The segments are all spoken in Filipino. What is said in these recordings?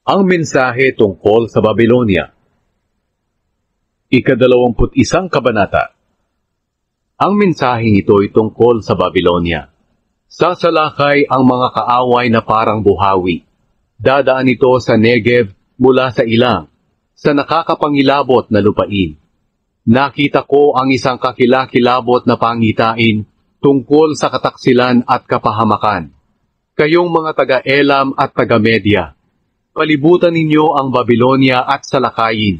Ang mensahe tungkol sa Babylonia. Ika-21 kabanata. Ang mensaheng ito ay tungkol sa Babylonia. Sasalakay ang mga kaaway na parang buhawi. Dadaan ito sa Negev mula sa ilang, sa nakakapangilabot na lupain. Nakita ko ang isang kakilakilabot na pangitain tungkol sa kataksilan at kapahamakan. Kayong mga taga-Elam at taga-Media, palibutan ninyo ang Babylonia at salakayin.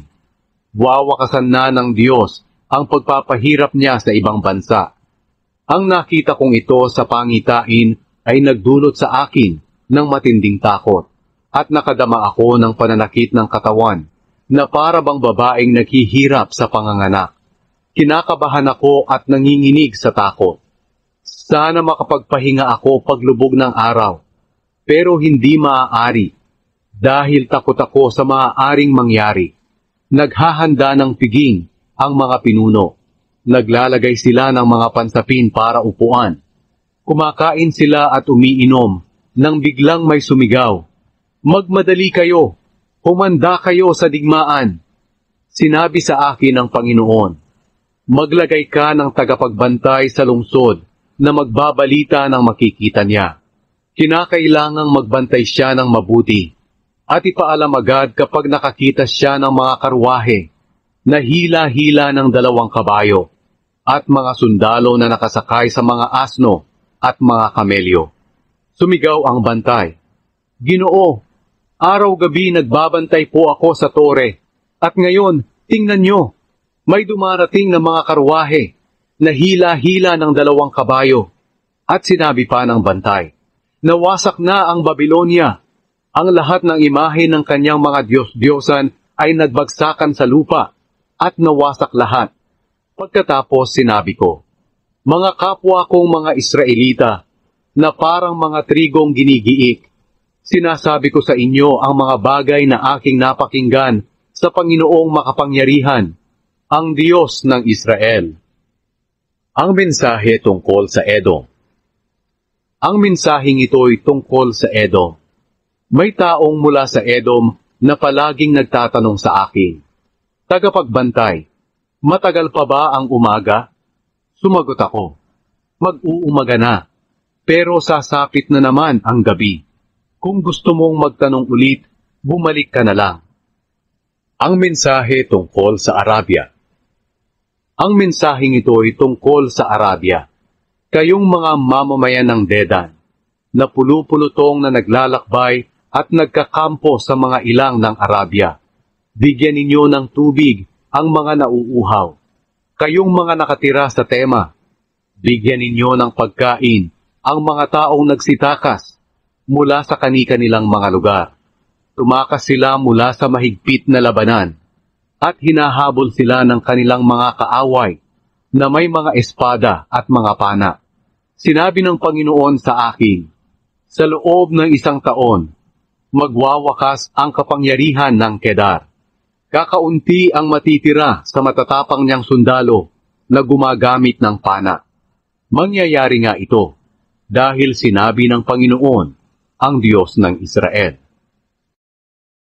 Wawakasan na ng Diyos ang pagpapahirap niya sa ibang bansa. Ang nakita kong ito sa pangitain ay nagdulot sa akin ng matinding takot at nakadama ako ng pananakit ng katawan na para bang babaeng naghihirap sa panganganak. Kinakabahan ako at nanginginig sa takot. Sana makapagpahinga ako paglubog ng araw, pero hindi maaari dahil takot ako sa maaaring mangyari. Naghahanda ng piging ang mga pinuno. Naglalagay sila ng mga pansapin para upuan. Kumakain sila at umiinom nang biglang may sumigaw, "Magmadali kayo! Humanda kayo sa digmaan!" Sinabi sa akin ng Panginoon, "Maglagay ka ng tagapagbantay sa lungsod na magbabalita ng makikita niya. Kinakailangang magbantay siya ng mabuti at ipaalam agad kapag nakakita siya ng mga karwahe na hila-hila ng 2 kabayo at mga sundalo na nakasakay sa mga asno at mga kamelyo." Sumigaw ang bantay, "Ginoo, araw-gabi nagbabantay po ako sa tore, at ngayon, tingnan nyo, may dumarating na mga karwahe na hila-hila ng 2 kabayo." At sinabi pa ng bantay, "Nawasak na ang Babylonia. Ang lahat ng imahe ng kanyang mga Diyos-Diyosan ay nagbagsakan sa lupa at nawasak lahat." Pagkatapos sinabi ko, "Mga kapwa kong mga Israelita, na parang mga trigong ginigiik, sinasabi ko sa inyo ang mga bagay na aking napakinggan sa Panginoong makapangyarihan, ang Diyos ng Israel." Ang mensahe tungkol sa Edom. Ang mensaheng ito ay tungkol sa Edom. May taong mula sa Edom na palaging nagtatanong sa akin, "Tagapagbantay, matagal pa ba ang umaga?" Sumagot ako, "Mag-uumaga na, pero sasapit na naman ang gabi. Kung gusto mong magtanong ulit, bumalik ka na lang." Ang mensahe tungkol sa Arabia. Ang mensaheng ito ay tungkol sa Arabia. Kayong mga mamamayan ng Dedan, na pulupulutong na naglalakbay at nagkakampo sa mga ilang ng Arabia, bigyan ninyo ng tubig ang mga nauuhaw. Kayong mga nakatira sa Tema, bigyan ninyo ng pagkain ang mga taong nagsitakas mula sa kani-kanilang mga lugar. Tumakas sila mula sa mahigpit na labanan at hinahabol sila ng kanilang mga kaaway na may mga espada at mga pana. Sinabi ng Panginoon sa akin, "Sa loob ng 1 taon, magwawakas ang kapangyarihan ng Kedar. Kakaunti ang matitira sa matatapang niyang sundalo na gumagamit ng pana." Mangyayari nga ito dahil sinabi ng Panginoon, ang Diyos ng Israel.